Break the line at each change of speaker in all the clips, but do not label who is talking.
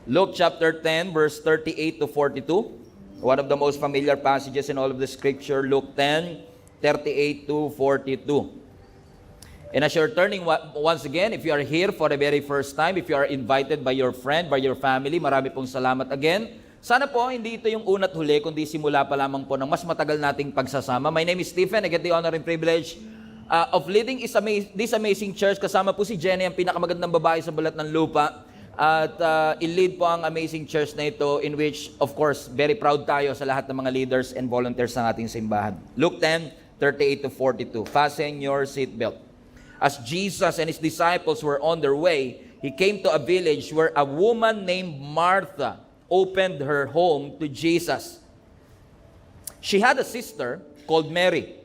Luke chapter 10, verse 38 to 42. One of the most familiar passages in all of the scripture, Luke 10, 38 to 42. And as you're turning once again, if you are here for the very first time, if you are invited by your friend, by your family, marami pong salamat again. Sana po, hindi ito yung una't huli, kundi simula pa lamang po ng mas matagal nating pagsasama. My name is Stephen. I get the honor and privilege of leading this amazing church. Kasama po si Jenny, ang pinakamagandang babae sa balat ng lupa. At i-lead po ang amazing church na ito, in which, of course, very proud tayo sa lahat ng mga leaders and volunteers ng ating simbahan. Luke 10, 38 to 42. Fasten your seatbelt. As Jesus and His disciples were on their way, He came to a village where a woman named Martha opened her home to Jesus. She had a sister called Mary,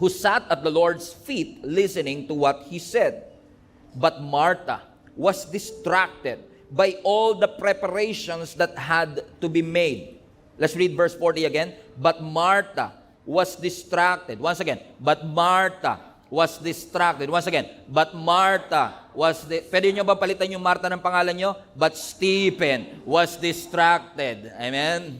who sat at the Lord's feet listening to what He said. But Martha was distracted by all the preparations that had to be made. Let's read verse 40 again. But Martha was distracted. Once again. But Martha was distracted. Once again. But Martha was... Pwede nyo ba palitan yung Martha ng pangalan nyo? But Stephen was distracted. Amen?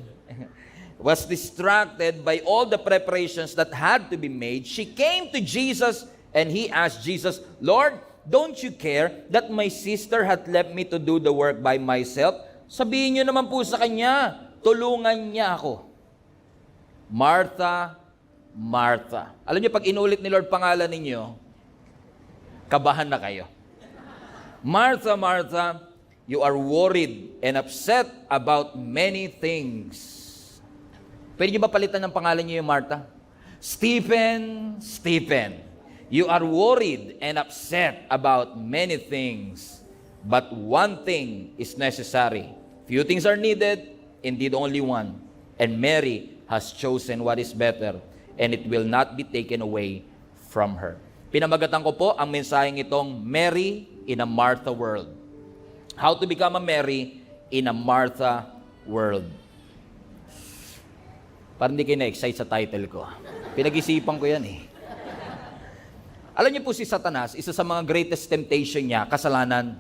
Was distracted by all the preparations that had to be made. She came to Jesus and He asked Jesus, Lord, don't you care that my sister had left me to do the work by myself? Sabihin niyo naman po sa kanya, tulungan niya ako. Martha, Martha. Alam niyo, pag inulit ni Lord pangalan ninyo, kabahan na kayo. Martha, Martha, you are worried and upset about many things. Pwede niyo ba palitan ng pangalan niyo yung Martha? Stephen, Stephen. You are worried and upset about many things, but one thing is necessary. Few things are needed, indeed only one. And Mary has chosen what is better, and it will not be taken away from her. Pinamagatan ko po ang mensaheng itong Mary in a Martha world. How to become a Mary in a Martha world. Parang hindi kayo na-excite sa title ko. Pinag-isipan ko yan eh. Alam niyo po si Satanas, isa sa mga greatest temptation niya, kasalanan.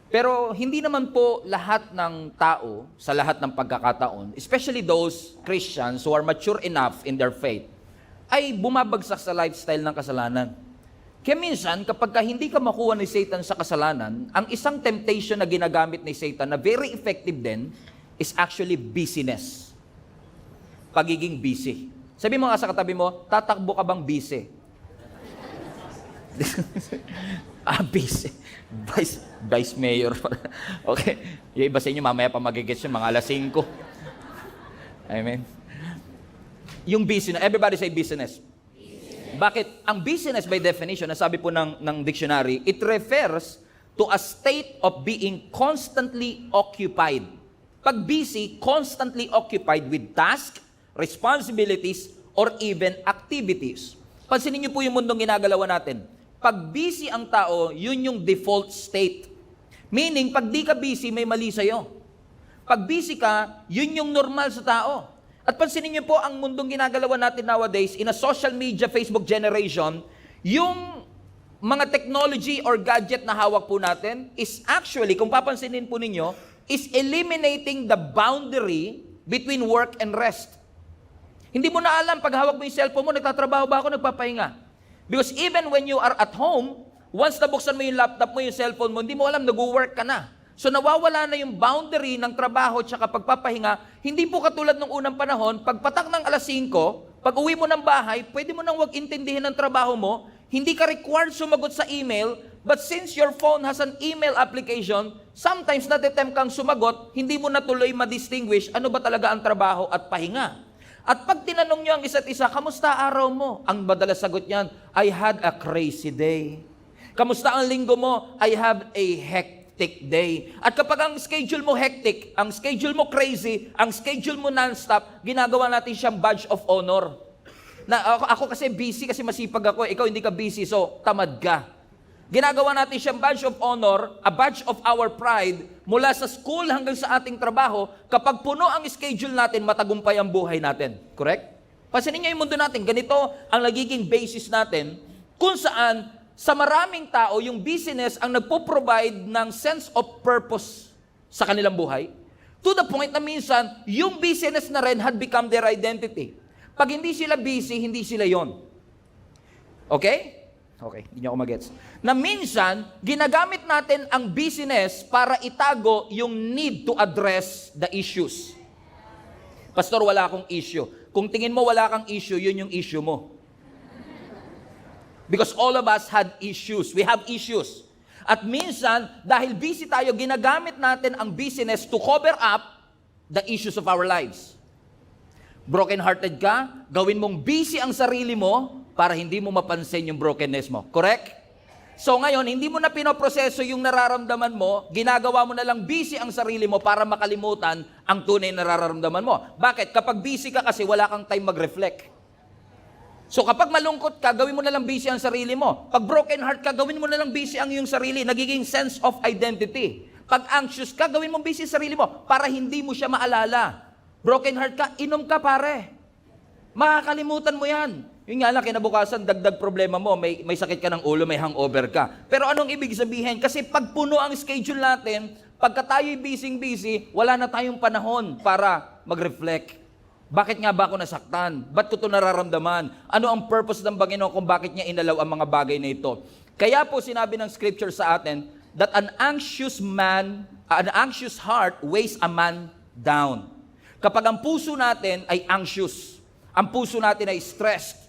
Pero hindi naman po lahat ng tao, sa lahat ng pagkakataon, especially those Christians who are mature enough in their faith, ay bumabagsak sa lifestyle ng kasalanan. Kaya minsan, kapag hindi ka makuha ni Satan sa kasalanan, ang isang temptation na ginagamit ni Satan na very effective din is actually busyness. Pagiging busy. Sabi mo nga sa katabi mo, tatakbo ka bang busy? Busy. Vice Mayor. Okay. Yung iba sa inyo, mamaya pa magigets yung mga alas 5. Amen. Yung business, everybody say business. Bakit? Ang business by definition, nasabi po ng dictionary, it refers to a state of being constantly occupied. Pag busy, constantly occupied with tasks, responsibilities, or even activities. Pansinin niyo po yung mundong ginagalawan natin. Pag busy ang tao, yun yung default state. Meaning, pag di ka busy, may mali sa'yo. Pag busy ka, yun yung normal sa tao. At pansinin niyo po, ang mundong ginagalawan natin nowadays, in a social media, Facebook generation, yung mga technology or gadget na hawak po natin is actually, kung papansinin po ninyo, is eliminating the boundary between work and rest. Hindi mo na alam, pag hawak mo yung cellphone mo, nagtatrabaho ba ako, nagpapahinga? Because even when you are at home, once nabuksan mo yung laptop mo, yung cellphone mo, hindi mo alam, nag-work ka na. So nawawala na yung boundary ng trabaho at saka pagpapahinga. Hindi po katulad ng unang panahon, pagpatak ng alas 5, pag uwi mo ng bahay, pwede mo nang wag intindihin ang trabaho mo, hindi ka required sumagot sa email, but since your phone has an email application, sometimes natitempt kang sumagot, hindi mo na tuloy ma-distinguish ano ba talaga ang trabaho at pahinga. At pag tinanong nyo ang isa't isa, kamusta araw mo? Ang madalas sagot niyan, I had a crazy day. Kamusta ang linggo mo? I have a hectic day. At kapag ang schedule mo hectic, ang schedule mo crazy, ang schedule mo non-stop, ginagawa natin siyang badge of honor. Na ako kasi busy kasi masipag ako, ikaw hindi ka busy, so tamad ka. Ginagawa natin siyang badge of honor, a badge of our pride, mula sa school hanggang sa ating trabaho, kapag puno ang schedule natin, matagumpay ang buhay natin. Correct? Pansinin niyo yung mundo natin, ganito ang nagiging basis natin, kung saan sa maraming tao, yung business ang nagpo-provide ng sense of purpose sa kanilang buhay. To the point na minsan, yung busyness na rin had become their identity. Pag hindi sila busy, hindi sila yon. Okay? Okay, hindi niyo ako magets. Na minsan, ginagamit natin ang busyness para itago yung need to address the issues. Pastor, wala akong issue. Kung tingin mo wala kang issue, yun yung issue mo. Because all of us had issues. We have issues. At minsan, dahil busy tayo, ginagamit natin ang busyness to cover up the issues of our lives. Broken-hearted ka, gawin mong busy ang sarili mo para hindi mo mapansin yung brokenness mo. Correct? So ngayon, hindi mo na pinoproseso yung nararamdaman mo, ginagawa mo na lang busy ang sarili mo para makalimutan ang tunay na nararamdaman mo. Bakit? Kapag busy ka kasi wala kang time mag-reflect. So kapag malungkot ka, gawin mo na lang busy ang sarili mo. Pag broken heart ka, gawin mo na lang busy ang iyong sarili. Nagiging sense of identity. Pag anxious ka, gawin mo busy ang sarili mo para hindi mo siya maalala. Broken heart ka, inom ka pare. Makakalimutan mo yan. Yun nga lang, kinabukasan, dagdag problema mo, may sakit ka ng ulo, may hangover ka. Pero anong ibig sabihin? Kasi pag puno ang schedule natin, pagka tayo'y busy, wala na tayong panahon para mag-reflect. Bakit nga ba ako nasaktan? Ba't ko ito nararamdaman? Ano ang purpose ng Panginoon kung bakit niya inalaw ang mga bagay na ito? Kaya po sinabi ng scripture sa atin that an anxious heart weighs a man down. Kapag ang puso natin ay anxious, ang puso natin ay stressed,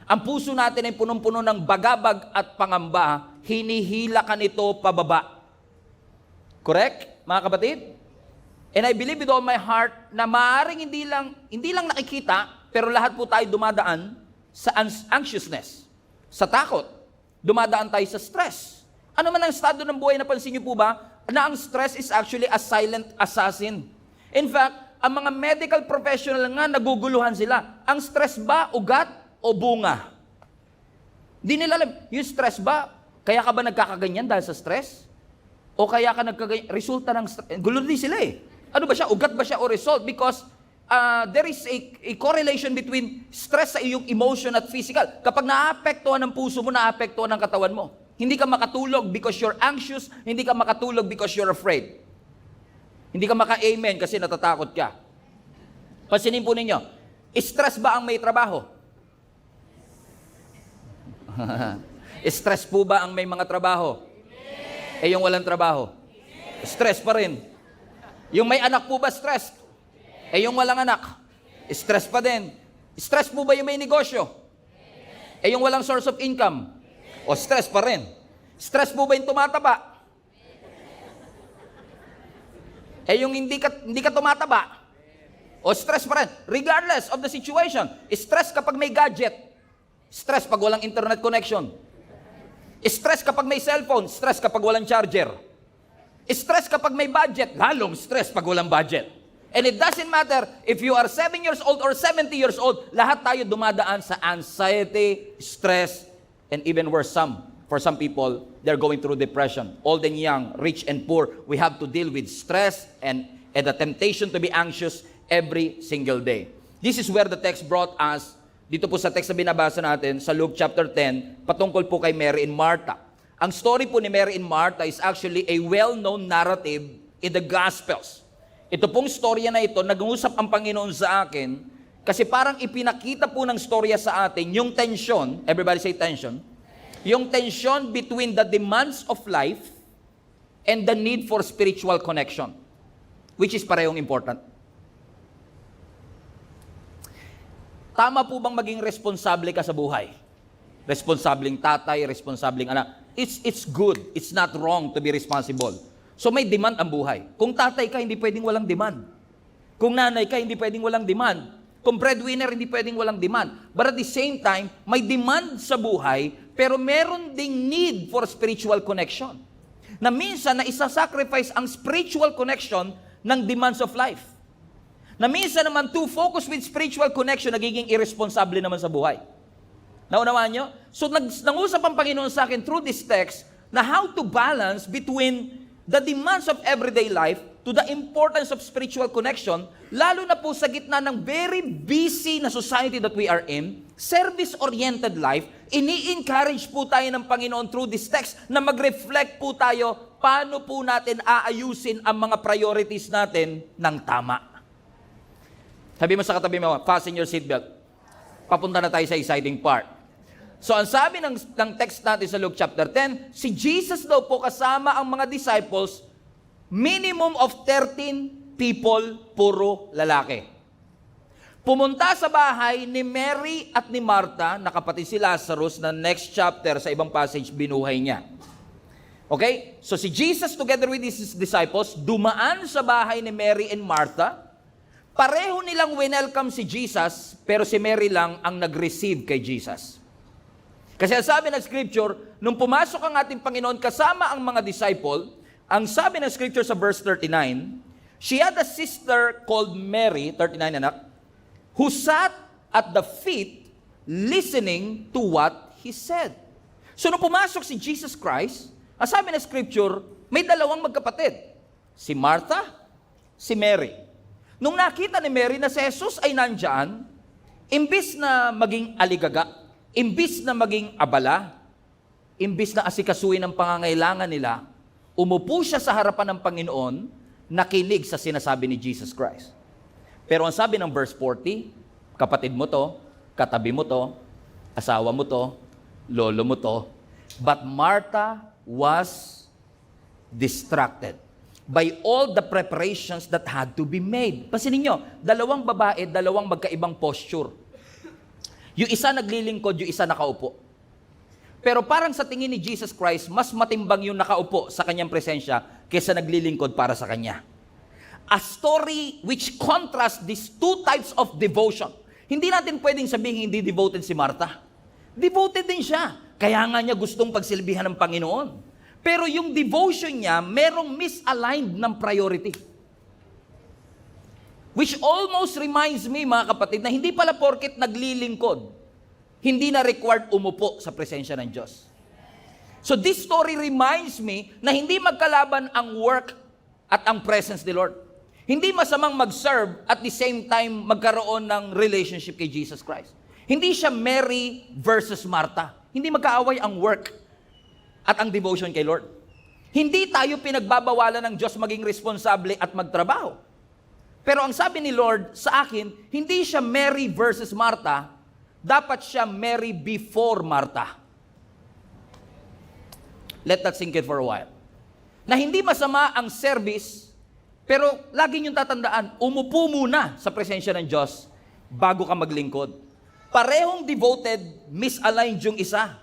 ang puso natin ay punong-puno ng bagabag at pangamba, hinihila ka nito pababa. Correct, mga kapatid? And I believe with all my heart na maaaring hindi lang nakikita, pero lahat po tayo dumadaan sa anxiousness, sa takot. Dumadaan tayo sa stress. Ano man ang estado ng buhay, napansin niyo po ba, na ang stress is actually a silent assassin. In fact, ang mga medical professional nga, naguguluhan sila. Ang stress ba, ugat o bunga? Di nila alam, yung stress ba, kaya ka ba nagkakaganyan dahil sa stress? O kaya ka nagkaganyan, resulta ng stress? Gulo din sila eh. Ano ba siya? Ugat ba siya o result? Because there is a correlation between stress sa iyong emotion at physical. Kapag naapektuhan ng puso mo, naapektuhan ng katawan mo. Hindi ka makatulog because you're anxious, hindi ka makatulog because you're afraid. Hindi ka maka-amen kasi natatakot ka. Pansinin po ninyo, stress ba ang may trabaho? Stress po ba ang may mga trabaho? Eh yung walang trabaho? Stress pa rin. Yung may anak po ba stressed? Eh yung walang anak, stress pa din. Stress po ba yung may negosyo? Eh yung walang source of income? O stress pa rin. Stress po ba yung tumataba? Eh yung hindi ka tumataba? O stress pa rin. Regardless of the situation. Stress kapag may gadget. Stress pag walang internet connection. Stress kapag may cellphone. Stress kapag walang charger. Stress kapag may budget, lalong stress pag walang budget. And it doesn't matter if you are 7 years old or 70 years old, lahat tayo dumadaan sa anxiety, stress, and even worse, for some people, they're going through depression. Old and young, rich and poor, we have to deal with stress and the temptation to be anxious every single day. This is where the text brought us, dito po sa text na binabasa natin, sa Luke chapter 10, patungkol po kay Mary and Martha. Ang story po ni Mary and Martha is actually a well-known narrative in the Gospels. Ito pong storya na ito, nag-uusap ang Panginoon sa akin, kasi parang ipinakita po ng storya sa atin yung tension, everybody say tension, yung tension between the demands of life and the need for spiritual connection, which is parehong important. Tama po bang maging responsable ka sa buhay? Responsableng tatay, responsableng anak. It's good. It's not wrong to be responsible. So may demand ang buhay. Kung tatay ka, hindi pwedeng walang demand. Kung nanay ka, hindi pwedeng walang demand. Kung breadwinner, hindi pwedeng walang demand. But at the same time, may demand sa buhay, pero meron ding need for spiritual connection. Na minsan, na isa-sacrifice ang spiritual connection ng demands of life. Na minsan naman, too focused with spiritual connection, nagiging irresponsible naman sa buhay. Naunawaan nyo? So, nangusap ang Panginoon sa akin through this text na how to balance between the demands of everyday life to the importance of spiritual connection, lalo na po sa gitna ng very busy na society that we are in, service-oriented life, ini-encourage po tayo ng Panginoon through this text na mag-reflect po tayo paano po natin aayusin ang mga priorities natin ng tama. Sabi mo sa katabi mo, fasten your seatbelt. Papunta na tayo sa exciting part. So ang sabi ng text natin sa Luke chapter 10, si Jesus daw po kasama ang mga disciples, minimum of 13 people, puro lalaki. Pumunta sa bahay ni Mary at ni Martha, na kapatid si Lazarus, na next chapter sa ibang passage binuhay niya. Okay? So si Jesus together with his disciples, dumaan sa bahay ni Mary and Martha. Pareho nilang welcome si Jesus, pero si Mary lang ang nag-receive kay Jesus. Kasi ang sabi ng scripture, nung pumasok ang ating Panginoon kasama ang mga disciple, ang sabi ng scripture sa verse 39, she had a sister called Mary, 39 anak, who sat at the feet listening to what he said. So nung pumasok si Jesus Christ, ang sabi ng scripture, may dalawang magkapatid. Si Martha, si Mary. Nung nakita ni Mary na si Jesus ay nandyan, imbis na maging aligaga, imbis na maging abala, imbis na asikasuhin ang pangangailangan nila, umupo siya sa harapan ng Panginoon, nakinig sa sinasabi ni Jesus Christ. Pero ang sabi ng verse 40, kapatid mo to, katabi mo to, asawa mo to, lolo mo to, but Martha was distracted by all the preparations that had to be made. Pansinin nyo, dalawang babae, dalawang magkaibang posture. Yung isa naglilingkod, yung isa nakaupo. Pero parang sa tingin ni Jesus Christ, mas matimbang yung nakaupo sa kanyang presensya kaysa naglilingkod para sa kanya. A story which contrasts these two types of devotion. Hindi natin pwedeng sabihin hindi devoted si Martha. Devoted din siya. Kaya nga niya gustong pagsilbihan ng Panginoon. Pero yung devotion niya, merong misaligned ng priority. Which almost reminds me, mga kapatid, na hindi pala porket naglilingkod, hindi na required umupo sa presensya ng Diyos. So this story reminds me na hindi magkalaban ang work at ang presence ni Lord. Hindi masamang mag-serve at the same time magkaroon ng relationship kay Jesus Christ. Hindi siya Mary versus Martha. Hindi magkaaway ang work at ang devotion kay Lord. Hindi tayo pinagbabawalan ng Diyos maging responsable at magtrabaho. Pero ang sabi ni Lord sa akin, hindi siya Mary versus Martha, dapat siya Mary before Martha. Let that sink in for a while. Na hindi masama ang service, pero lagi niyong tatandaan, umupo muna sa presensya ng Diyos bago ka maglingkod. Parehong devoted, misaligned yung isa.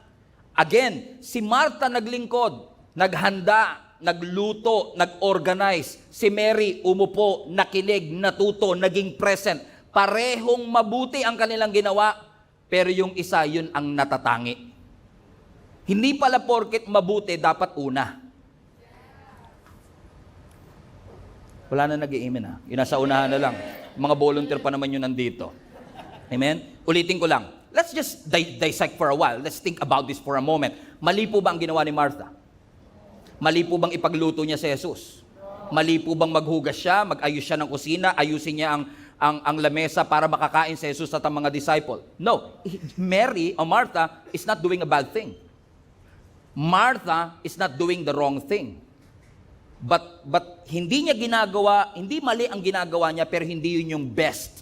Again, si Martha naglingkod, naghanda, nagluto, nag-organize. Si Mary umupo, nakinig, natuto, naging present. Parehong mabuti ang kanilang ginawa, pero yung isa, yun ang natatangi. Hindi pala porket mabuti, dapat una. Wala na nag-i-amen ha. Yung nasa unahan na lang. Mga volunteer pa naman yun nandito. Amen? Ulitin ko lang. Let's just dissect for a while. Let's think about this for a moment. Mali po ba ang ginawa ni Martha? Mali po bang ipagluto niya si Jesus? Mali po bang maghugas siya, mag-ayos siya ng kusina, ayusin niya ang lamesa para makakain si Jesus at ang mga disciple? No. Mary o Martha is not doing a bad thing. Martha is not doing the wrong thing. But hindi niya ginagawa, hindi mali ang ginagawa niya, pero hindi yun yung best.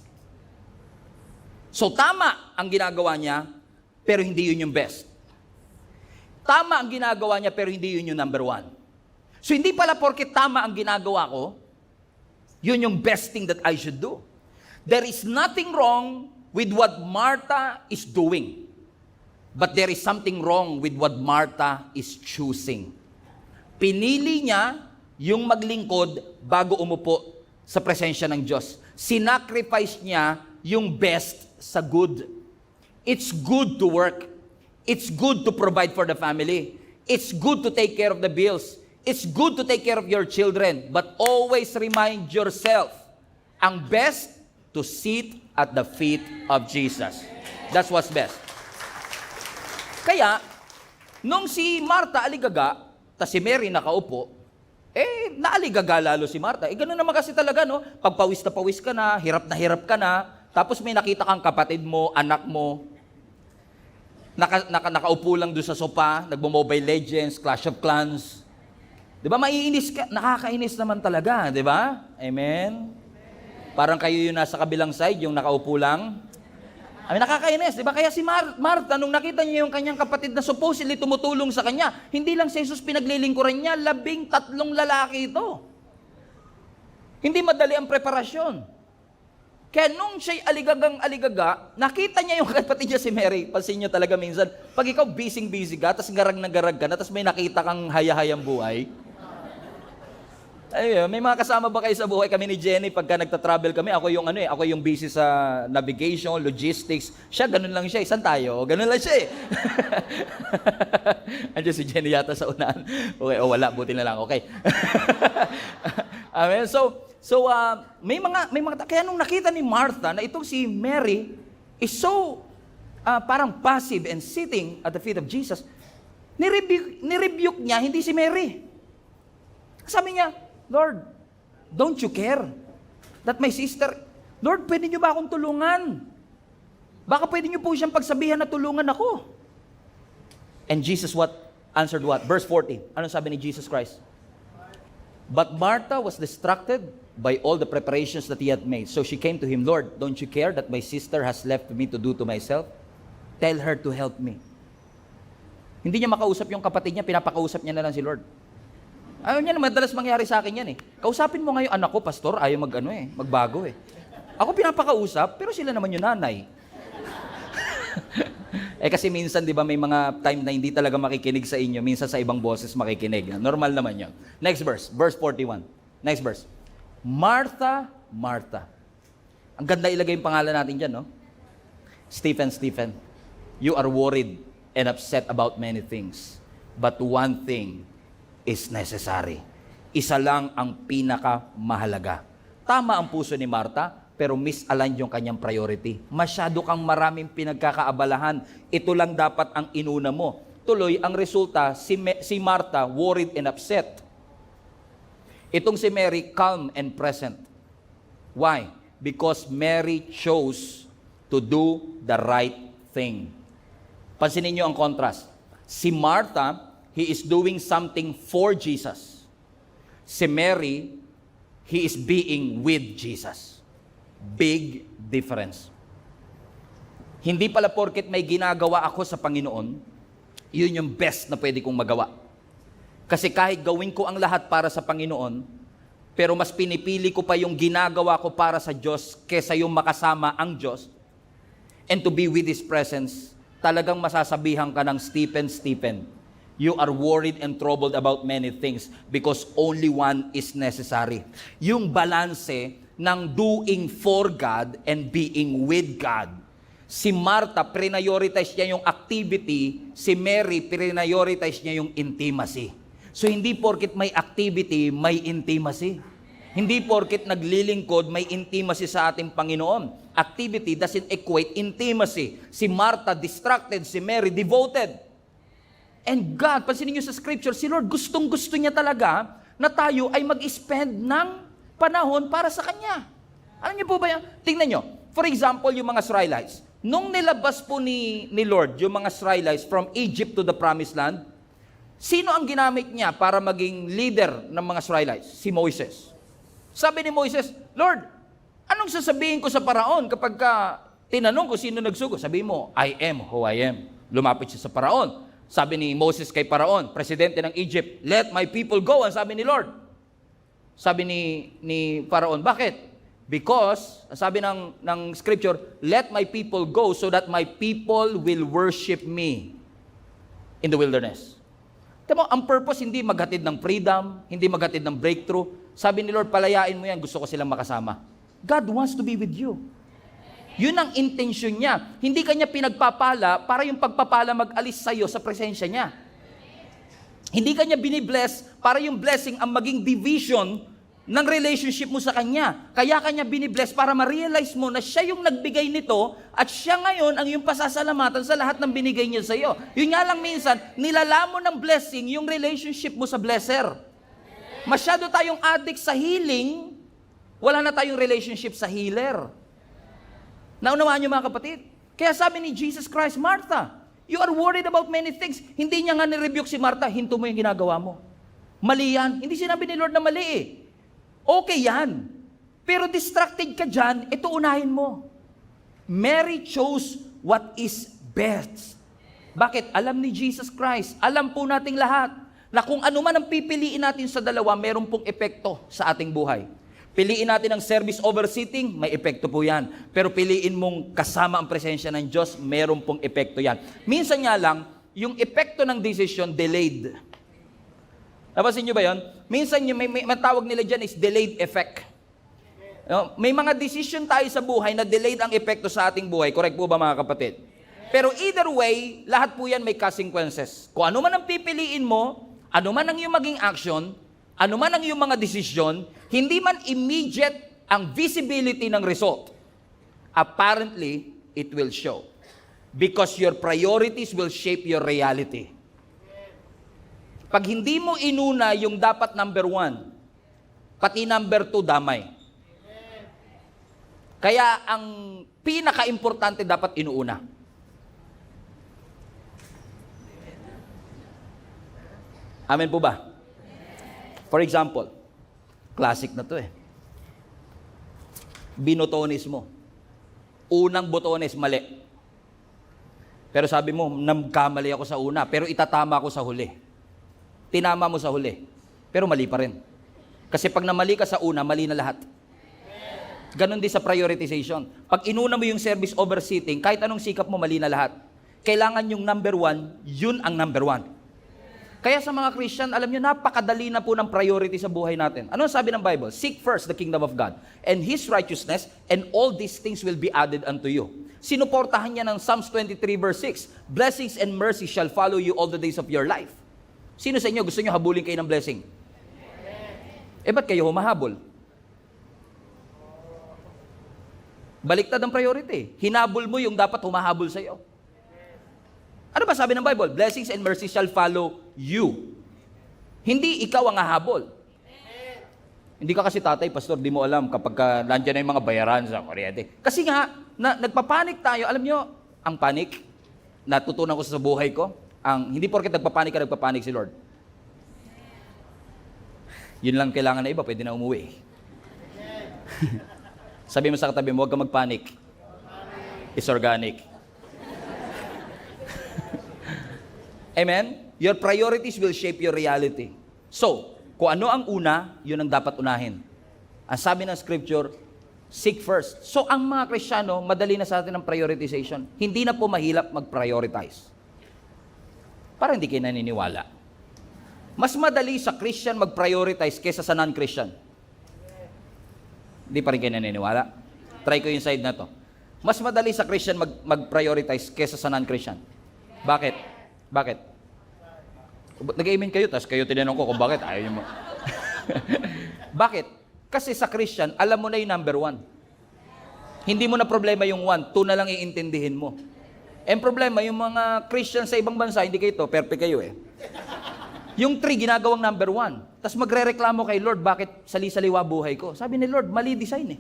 So tama ang ginagawa niya, pero hindi yun yung best. Tama ang ginagawa niya, pero hindi yun yung number one. So hindi pala porket tama ang ginagawa ko, yun yung best thing that I should do. There is nothing wrong with what Martha is doing. But there is something wrong with what Martha is choosing. Pinili niya yung maglingkod bago umupo sa presensya ng Diyos. Sinacrifice niya yung best sa good. It's good to work. It's good to provide for the family. It's good to take care of the bills. It's good to take care of your children. But always remind yourself, ang best, to sit at the feet of Jesus. That's what's best. Kaya, nung si Martha aligaga, ta si Mary nakaupo, Naaligaga lalo si Martha. Ganun naman kasi talaga, no? Pag pawis ka na hirap ka na, tapos may nakita kang kapatid mo, anak mo, nakaupo lang doon sa sopa, nagmo-Mobile Legends, Clash of Clans. Di ba, maiinis ka, nakakainis naman talaga, di ba? Amen? Parang kayo yung nasa kabilang side, yung nakaupo lang. Nakakainis, di ba? Kaya si Martha, nung nakita niya yung kanyang kapatid na supposedly tumutulong sa kanya, hindi lang si Jesus pinaglilingkuran niya, 13 lalaki ito. Hindi madali ang preparasyon. Kaya nung siya'y aligaga, nakita niya yung kapatid niya si Mary. Pansin niyo talaga minsan, pag ikaw busy ka, tapos garag na garag ka na, tapos may nakita kang haya-hayang buhay. Ayun, may mga kasama ba kayo sa buhay? Kami ni Jenny, pagka nagta-travel kami, ako yung busy sa navigation, logistics. Siya, ganun lang siya. Saan tayo? Ganun lang siya eh. Andiyan si Jenny yata sa unahan. Okay, wala, buti na lang. Okay. Amen. So, may mga, kaya nung nakita ni Martha na itong si Mary is so parang passive and sitting at the feet of Jesus, nirebuke niya, hindi si Mary. Sabi niya, Lord, don't you care that my sister, Lord, pwede niyo ba akong tulungan? Baka pwede niyo po siyang pagsabihan na tulungan ako. And Jesus answered what? Verse 40. Ano sabi ni Jesus Christ? But Martha was distracted by all the preparations that he had made. So she came to him, Lord, don't you care that my sister has left me to do to myself? Tell her to help me. Hindi niya makausap yung kapatid niya, pinapakausap niya na lang si Lord. Ayaw niya na, madalas mangyari sa akin yan eh. Kausapin mo ngayon anak ko, pastor, ayaw magbago eh. Ako pinapakausap, pero sila naman yung nanay. Kasi minsan, di ba, may mga time na hindi talaga makikinig sa inyo, minsan sa ibang boses makikinig. Normal naman yun. Next verse 41. Next verse. Martha, Martha. Ang ganda ilagay yung pangalan natin dyan, no? Stephen, you are worried and upset about many things. But one thing is necessary. Isa lang ang pinakamahalaga. Tama ang puso ni Martha, pero misalign yung kanyang priority. Masyado kang maraming pinagkakaabalahan. Ito lang dapat ang inuna mo. Tuloy, ang resulta, si Martha worried and upset. Itong si Mary, calm and present. Why? Because Mary chose to do the right thing. Pansinin niyo ang contrast. Si Martha, he is doing something for Jesus. Si Mary, he is being with Jesus. Big difference. Hindi pala porket may ginagawa ako sa Panginoon, yun yung best na pwede kong magawa. Kasi kahit gawin ko ang lahat para sa Panginoon, pero mas pinipili ko pa yung ginagawa ko para sa Diyos kesa yung makasama ang Diyos, and to be with His presence, talagang masasabihan ka ng Stephen, you are worried and troubled about many things because only one is necessary. Yung balanse ng doing for God and being with God. Si Martha, prioritize niya yung activity. Si Mary, prioritize niya yung intimacy. So hindi porket may activity, may intimacy. Hindi porket naglilingkod, may intimacy sa ating Panginoon. Activity doesn't equate intimacy. Si Martha, distracted. Si Mary, devoted. And God, pansinin niyo sa scripture, si Lord gustong-gusto niya talaga na tayo ay mag-spend ng panahon para sa Kanya. Alam niyo po ba yan? Tingnan niyo. For example, yung mga Israelites. Nung nilabas po ni Lord yung mga Israelites from Egypt to the Promised Land, sino ang ginamit niya para maging leader ng mga Israelites? Si Moses. Sabi ni Moses, Lord, anong sasabihin ko sa Paraon kapag tinanong ko sino nagsugo? Sabi mo, I am who I am. Lumapit siya sa Paraon. Sabi ni Moses kay Paraon, presidente ng Egypt, let my people go, ang sabi ni Lord. Sabi ni Paraon, bakit? Because, sabi ng scripture, let my people go so that my people will worship me in the wilderness. Tama, ang purpose hindi maghatid ng freedom, hindi maghatid ng breakthrough. Sabi ni Lord, palayain mo yan, gusto ko silang makasama. God wants to be with you. Yun ang intention niya. Hindi kanya pinagpapala para yung pagpapala mag-alis sa'yo sa presensya niya. Hindi kanya binibless para yung blessing ang maging division ng relationship mo sa Kanya. Kaya Kanya binibless para ma-realize mo na Siya yung nagbigay nito at Siya ngayon ang yung pasasalamatan sa lahat ng binigay niya sa'yo. Yun nga lang minsan, nilalamon ng blessing yung relationship mo sa blesser. Masyado tayong addict sa healing, wala na tayong relationship sa healer. Naunawaan niyo mga kapatid? Kaya sabi ni Jesus Christ, Martha, you are worried about many things. Hindi niya nga nirebuke si Martha, hinto mo yung ginagawa mo. Mali yan. Hindi sinabi ni Lord na mali eh. Okay yan. Pero distracted ka dyan, ito unahin mo. Mary chose what is best. Bakit? Alam ni Jesus Christ, alam po nating lahat, na kung ano man ang pipiliin natin sa dalawa, meron pong epekto sa ating buhay. Piliin natin ang service over sitting, may epekto po yan. Pero piliin mong kasama ang presensya ng Diyos, meron pong epekto yan. Minsan nga lang, yung epekto ng decision, delayed. Napansin nyo ba yun? Minsan yung may matawag nila dyan is delayed effect. No? May mga decision tayo sa buhay na delayed ang epekto sa ating buhay. Correct po ba mga kapatid? Pero either way, lahat po yan may consequences. Kung ano man ang pipiliin mo, ano man ang iyong maging action, ano man ang iyong mga desisyon, hindi man immediate ang visibility ng result. Apparently, it will show. Because your priorities will shape your reality. Pag hindi mo inuna yung dapat number 1, pati number 2 damay. Kaya ang pinaka-importante dapat inuuna. Amen po ba? For example, classic na to eh. Binotones mo. Unang botones, mali. Pero sabi mo, nagkamali ako sa una, pero itatama ko sa huli. Tinama mo sa huli, pero mali pa rin. Kasi pag namali ka sa una, mali na lahat. Ganon din sa prioritization. Pag inuna mo yung service over sitting, kahit anong sikap mo, mali na lahat. Kailangan yung number 1, yun ang number 1. Kaya sa mga Christian, alam nyo, napakadali na po ng priority sa buhay natin. Ano sabi ng Bible? Seek first the kingdom of God and His righteousness, and all these things will be added unto you. Sinuportahan niya ng Psalms 23 verse 6, blessings and mercy shall follow you all the days of your life. Sino sa inyo gusto nyo habulin kayo ng blessing? Ba't kayo humahabol? Baliktad ang priority. Hinabol mo yung dapat humahabol sa iyo. Ano ba sabi ng Bible? Blessings and mercy shall follow you. Hindi ikaw ang hahabol. Hindi ka kasi tatay, pastor, di mo alam kapag nandiyan na yung mga bayaran sa kuryente. Kasi nga, nagpapanik tayo. Alam nyo, ang panik, natutunan ko sa buhay ko, hindi porket nagpapanik si Lord. Yun lang kailangan na iba, pwede na umuwi. Sabi mo sa katabi mo, huwag ka magpanik. It's organic. Amen? Your priorities will shape your reality. So, kung ano ang una, yun ang dapat unahin. Ang sabi ng scripture, seek first. So, ang mga Kristiyano, madali na sa atin ang prioritization. Hindi na po mahirap mag-prioritize. Parang hindi kayo naniniwala. Mas madali sa Christian mag-prioritize kaysa sa non-Christian. Hindi pa rin kayo naniniwala? Try ko yung side na to. Mas madali sa Christian mag-prioritize kaysa sa non-Christian. Bakit? Bakit? Nag-amen kayo, tapos kayo tinanong ko kung bakit. Ayaw nyo mo. Bakit? Kasi sa Christian, alam mo na yung number 1. Hindi mo na problema yung 1, 2 na lang iintindihin mo. And problema, yung mga Christian sa ibang bansa, hindi kayo to, perfect kayo eh. Yung 3, ginagawang number 1. Tapos magre-reklamo kay Lord, bakit sali-saliwa buhay ko? Sabi ni Lord, mali design eh.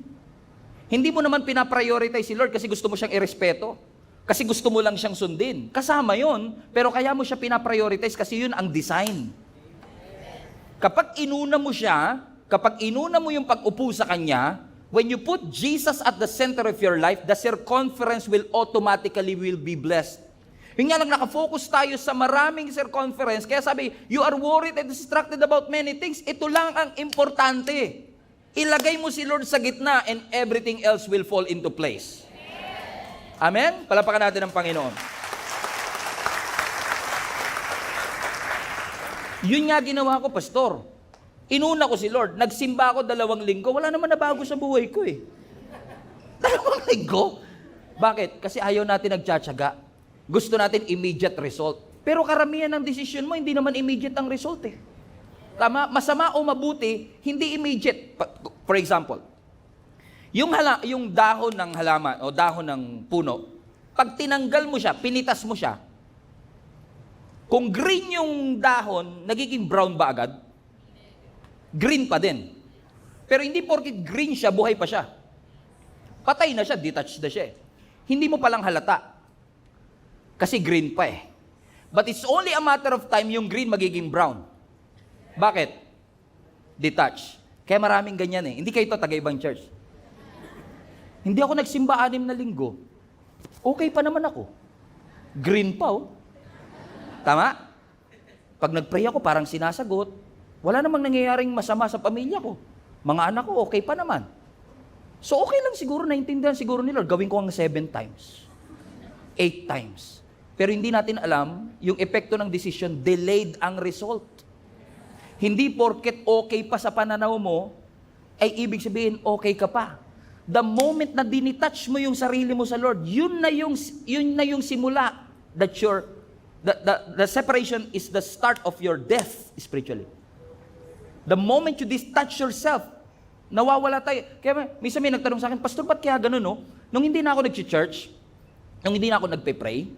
Hindi mo naman pinaprioritize si Lord kasi gusto mo siyang irespeto. Kasi gusto mo lang siyang sundin. Kasama yon, pero kaya mo siya pinaprioritize kasi yun ang design. Kapag inuna mo siya, kapag inuna mo yung pag-upo sa Kanya, when you put Jesus at the center of your life, the circumference will automatically be blessed. Yung nga lang nakafocus tayo sa maraming circumference, kaya sabi, you are worried and distracted about many things. Ito lang ang importante. Ilagay mo si Lord sa gitna and everything else will fall into place. Amen? Palapakan natin ang Panginoon. Yun nga ginawa ko, pastor. Inuna ko si Lord. Nagsimba ako 2 linggo. Wala naman nabago sa buhay ko eh. 2 linggo? Bakit? Kasi ayaw natin nagtsatsaga. Gusto natin immediate result. Pero karamihan ng desisyon mo, hindi naman immediate ang result eh. Tama? Masama o mabuti, hindi immediate. For example, yung dahon ng halaman o dahon ng puno, pag tinanggal mo siya, pinitas mo siya, kung green yung dahon, nagiging brown ba agad? green pa din. Pero hindi porket green siya, buhay pa siya. Patay na siya, detached na siya. Hindi mo palang halata. Kasi green pa eh. But it's only a matter of time yung green magiging brown. Bakit? Detached. Kaya maraming ganyan eh. Hindi kayo ito taga-ibang church. Hindi ako nagsimba 6 na linggo. Okay pa naman ako. Green pa oh. Tama? Pag nag-pray ako, parang sinasagot. Wala namang nangyayaring masama sa pamilya ko. Mga anak ko, okay pa naman. So okay lang siguro, naintindihan siguro ni Lord. Gawin ko ang 7 times. 8 times. Pero hindi natin alam, yung epekto ng decision, delayed ang result. Hindi porket okay pa sa pananaw mo, ay ibig sabihin okay ka pa. The moment na dinitouch mo yung sarili mo sa Lord, yun na yung simula that the separation is the start of your death spiritually. The moment you detach yourself, nawawala tayo. Kaya minsan may nagtanong sa akin, Pastor, ba't kaya ganun, no? Nung hindi na ako nag-church, nung hindi na ako nagpe-pray,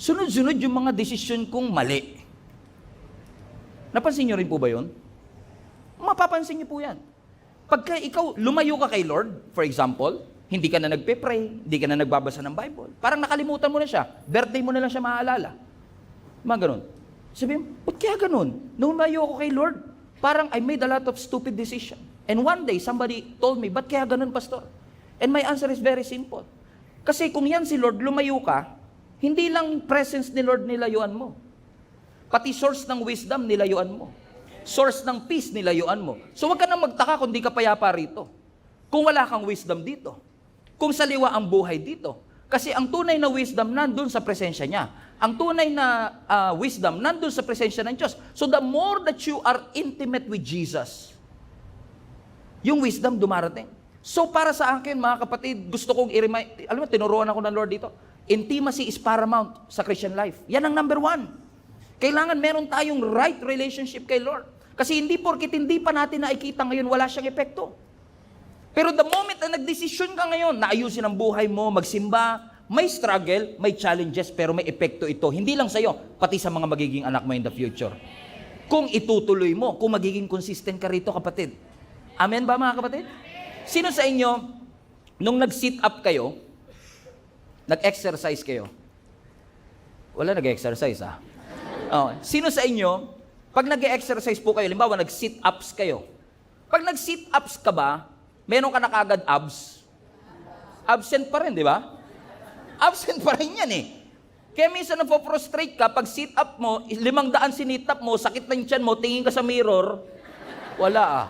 sunod-sunod yung mga desisyon kong mali. Napansin nyo rin po ba yun? Mapapansin nyo po yan. Pagka ikaw, lumayo ka kay Lord, for example, hindi ka na nagpe-pray, hindi ka na nagbabasa ng Bible, parang nakalimutan mo na siya, birthday mo na lang siya maaalala. Mga ganun. Sabihin, ba't kaya ganun? Nung lumayo ako kay Lord, parang I made a lot of stupid decision. And one day, somebody told me, ba't kaya ganun, Pastor? And my answer is very simple. Kasi kung yan si Lord, lumayo ka, hindi lang presence ni Lord nilayuan mo. Pati source ng wisdom nilayuan mo. Source ng peace nilayuan mo. So wag ka nang magtaka kung di ka payapa rito. Kung wala kang wisdom dito. Kung saliwa ang buhay dito. Kasi ang tunay na wisdom nandun sa presensya niya. Ang tunay na wisdom nandun sa presensya ng Diyos. So the more that you are intimate with Jesus, yung wisdom dumarating. So para sa akin, mga kapatid, gusto kong i-remind, alam mo, tinuruan ako ng Lord dito. Intimacy is paramount sa Christian life. Yan ang number 1. Kailangan meron tayong right relationship kay Lord. Kasi hindi porkit hindi pa natin nakikita ngayon, wala siyang epekto. Pero the moment na nagdesisyon ka ngayon, na ayusin ang buhay mo, magsimba, may struggle, may challenges, pero may epekto ito. Hindi lang sa'yo, pati sa mga magiging anak mo in the future. Kung itutuloy mo, kung magiging consistent ka rito, kapatid. Amen ba, mga kapatid? Sino sa inyo, nung nag-sit up kayo, nag-exercise kayo? Wala nag-exercise, ah. Oh, sino sa inyo, pag nag-exercise po kayo, limbawa nag-sit-ups kayo, pag nag-sit-ups ka ba, meron ka na kagad abs? Absent pa rin, di ba? Absent pa rin yan eh. Kaya minsan napo-prostrate ka, pag sit-up mo, 500 sinit-up mo, sakit na yung tiyan mo, tingin ka sa mirror, wala ah.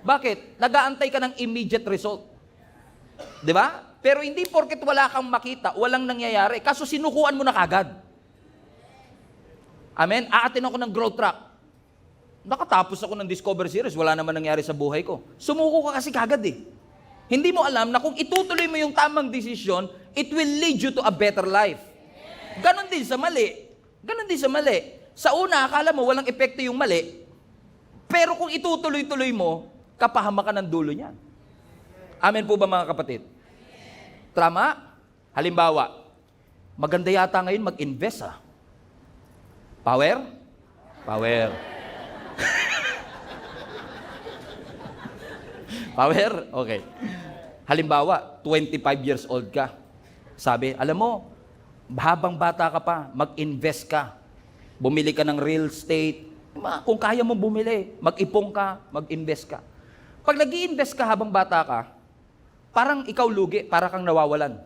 Bakit? Nag-aantay ka ng immediate result. Di ba? Pero hindi porket wala kang makita, walang nangyayari. Kaso sinukuan mo na kagad. Amen? Aatin ako ng growth track. Nakatapos ako ng Discover Series, wala naman nangyari sa buhay ko. Sumuko ka kasi kagad eh. Hindi mo alam na kung itutuloy mo yung tamang desisyon, it will lead you to a better life. Ganon din sa mali. Ganon din sa mali. Sa una, akala mo walang epekto yung mali, pero kung itutuloy-tuloy mo, kapahama ka ng dulo niyan. Amen po ba mga kapatid? Tama? Halimbawa, maganda yata ngayon mag-invest ah. Power? Power. Power? Okay. Halimbawa, 25 years old ka. Sabi, alam mo, habang bata ka pa, mag-invest ka. Bumili ka ng real estate. Kung kaya mo bumili, mag-ipong ka, mag-invest ka. Pag nag-i-invest ka habang bata ka, parang ikaw lugi, para kang nawawalan.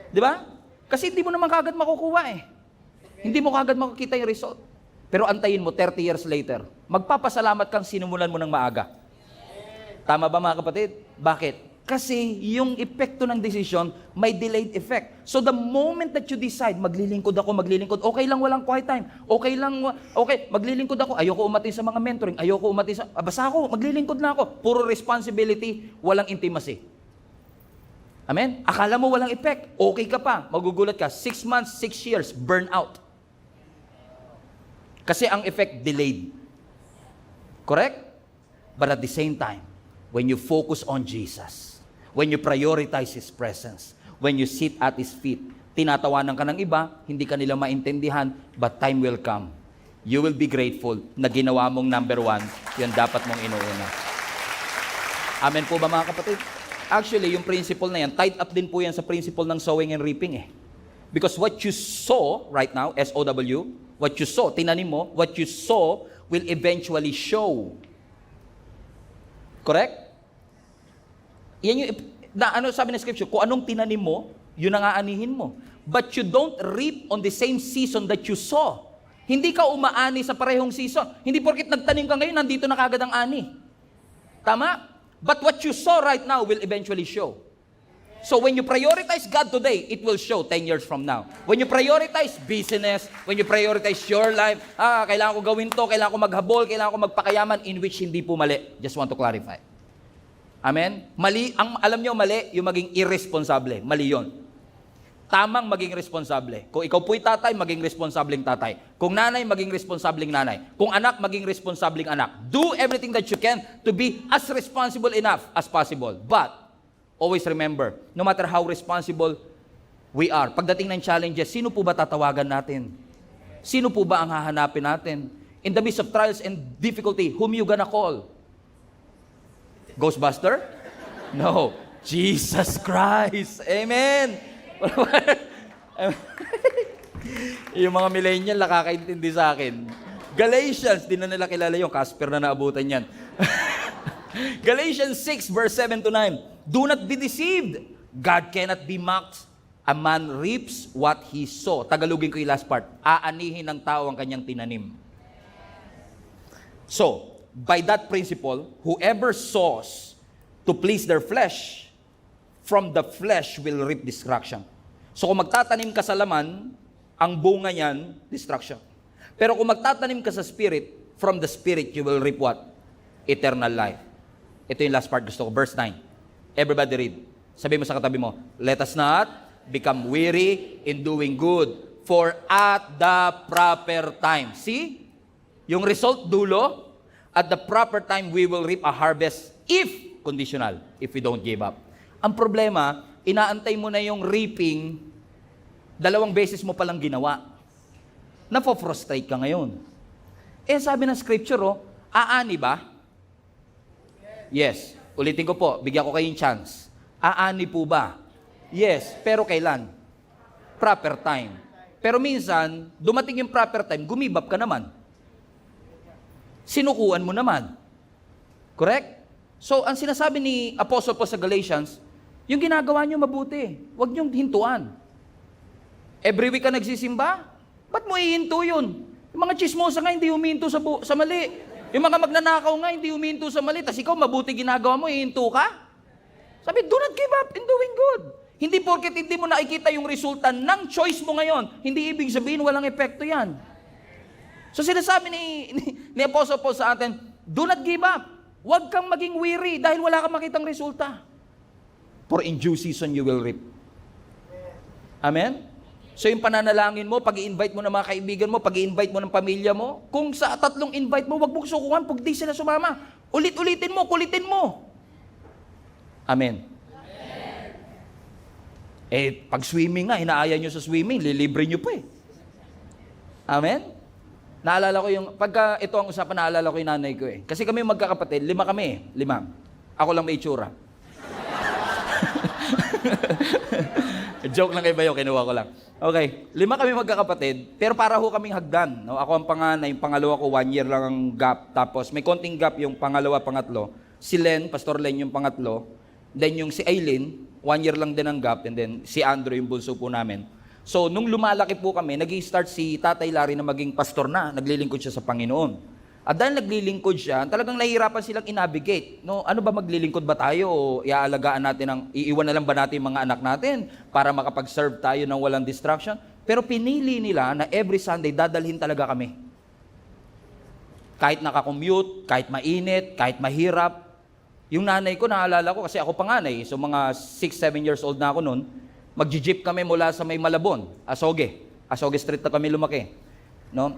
Di ba? Kasi hindi mo naman kagad makukuha eh. Hindi mo kagad makikita yung result. Pero antayin mo, 30 years later, magpapasalamat kang sinimulan mo ng maaga. Tama ba mga kapatid? Bakit? Kasi yung epekto ng decision, may delayed effect. So the moment that you decide, maglilingkod ako, okay lang walang quiet time, okay, maglilingkod ako, ayoko umatin sa mga mentoring, ayoko umatin sa, basta ako, maglilingkod na ako. Puro responsibility, walang intimacy. Amen? Akala mo walang effect, okay ka pa, magugulat ka, 6 months, 6 years, burn out. Kasi ang effect delayed. Correct? But at the same time, when you focus on Jesus, when you prioritize His presence, when you sit at His feet, tinatawanan ka ng iba, hindi ka nila maintindihan, but time will come. you will be grateful na ginawa mong number one, yun dapat mong inuuna. Amen po ba mga kapatid? Actually, yung principle na yan, tied up din po yan sa principle ng sowing and reaping eh. Because what you sow right now, S-O-W, what you sow, tinanim mo, what you sow will eventually show. Correct? Yan yung, ano sabi ng scripture, kung anong tinanim mo, yun ang aanihin mo. But you don't reap on the same season that you sow. Hindi ka umaani sa parehong season. Hindi porket nagtanim ka ngayon, nandito na kagad ang ani. Tama? But what you sow right now will eventually show. So when you prioritize God today, it will show 10 years from now. When you prioritize business, when you prioritize your life, kailangan ko gawin to, kailangan ko maghabol, kailangan ko magpakayaman, in which hindi po mali. Just want to clarify. Amen? Mali, alam nyo mali, yung maging irresponsable. Mali yon. Tamang maging responsable. Kung ikaw po'y tatay, maging responsableng tatay. Kung nanay, maging responsableng nanay. Kung anak, maging responsableng anak. Do everything that you can to be as responsible enough as possible. But, always remember, no matter how responsible we are, pagdating ng challenges, sino po ba tatawagan natin? Sino po ba ang hahanapin natin? In the midst of trials and difficulty, whom you gonna call? Ghostbuster? No. Jesus Christ. Amen. Yung mga millennial nakakaintindi sa akin. Galatians, di na nila kilala yung Casper na naabutan yan. Galatians 6 verse 7 to 9. Do not be deceived. God cannot be mocked. A man reaps what he sow. Tagalogin ko yung last part. Aanihin ng tao ang kanyang tinanim. So, by that principle, whoever sows to please their flesh, from the flesh will reap destruction. So kung magtatanim ka sa laman, ang bunga niyan, destruction. Pero kung magtatanim ka sa spirit, from the spirit you will reap what? Eternal life. Ito yung last part gusto ko. Verse 9. Everybody read. Sabi mo sa katabi mo, let us not become weary in doing good, for at the proper time. See? Yung result dulo, at the proper time we will reap a harvest if, conditional, if we don't give up. Ang problema, inaantay mo na yung reaping, 2 beses mo palang ginawa. Napofrustrate ka ngayon. Eh sabi ng scripture, aani ba? Yes. Ulitin ko po, bigyan ko kayong chance. Aani po ba? Yes. Pero kailan? Proper time. Pero minsan, dumating yung proper time, gumibap ka naman. Sinukuan mo naman. Correct? So, ang sinasabi ni Apostle po sa Galatians, yung ginagawa nyo mabuti. Huwag nyo hintuan. Every week ka nagsisimba, ba't mo ihinto yun? Yung mga chismosa nga hindi huminto sa mali. Yung mga magnanakaw nga hindi huminto sa mali. Tapos ikaw mabuti ginagawa mo, ihinto ka? Sabi, do not give up in doing good. Hindi porket hindi mo nakikita yung resulta ng choice mo ngayon, hindi ibig sabihin walang epekto yan. So sinasabi ni Apostle Paul sa atin, do not give up. Huwag kang maging weary dahil wala kang makitang resulta. For in due season you will reap. Amen? So yung pananalangin mo, pag-i-invite mo ng mga kaibigan mo, pag-i-invite mo ng pamilya mo, kung sa 3 invite mo, wag mong sukuhan, pag di sila sumama. Ulit-ulitin mo, kulitin mo. Amen. Eh, pag swimming nga, inaaya nyo sa swimming, lilibre nyo pa eh. Amen? Naalala ko yung, pagka ito ang usapan, naalala ko yung nanay ko eh. Kasi kami magkakapatid, 5 kami eh, 5. Ako lang may itsura. Joke lang kay Bayo, kinuha ko lang. Okay, 5 kami magkakapatid, pero para ho kaming hagdan. No? Ako ang panganay, yung pangalawa ko, 1 year lang ang gap. Tapos may konting gap yung pangalawa, pangatlo. Si Len, Pastor Len yung pangatlo. Then yung si Aileen, 1 year lang din ang gap. And then si Andrew, yung bunso po namin. So, nung lumalaki po kami, nag-i-start si Tatay Larry na maging pastor na. Naglilingkod siya sa Panginoon. At dahil naglilingkod siya, talagang nahihirapan silang i-navigate. No, ano ba, maglilingkod ba tayo o iaalagaan natin, iiwan na lang ba natin yung mga anak natin para makapag-serve tayo ng walang distraction? Pero pinili nila na every Sunday, dadalhin talaga kami. Kahit nakakommute, kahit mainit, kahit mahirap. Yung nanay ko, naalala ko, kasi ako panganay, so mga 6-7 years old na ako noon, magji-jeep kami mula sa may Malabon, Asoge Street na kami lumaki. No?